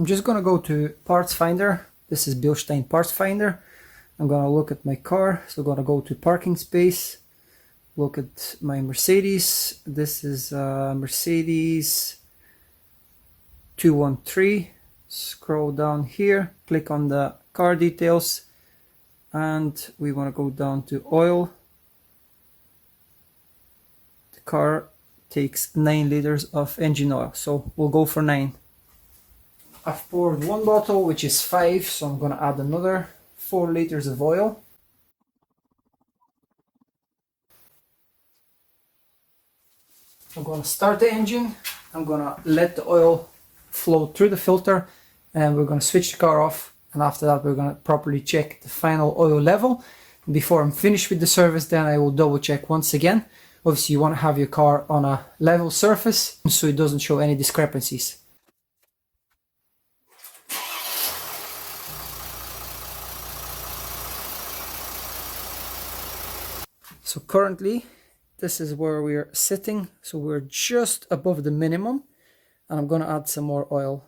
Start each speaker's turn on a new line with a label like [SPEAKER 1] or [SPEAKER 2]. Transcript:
[SPEAKER 1] I'm just gonna go to PartsFinder. This is Bilstein PartsFinder. I'm gonna look at my car. So I'm gonna go to parking space, look at my Mercedes. This is Mercedes 213. Scroll down here, click on the car details, and we want to go down to oil. The car takes 9 liters of engine oil, so we'll go for 9. I've poured 1 bottle, which is 5, so I'm going to add another 4 liters of oil. I'm going to start the engine. I'm going to let the oil flow through the filter, and we're going to switch the car off, and after that we're going to properly check the final oil level. Before I'm finished with the service, then I will double check once again. Obviously you want to have your car on a level surface so it doesn't show any discrepancies. So currently this is where we're sitting, so we're just above the minimum, and I'm going to add some more oil.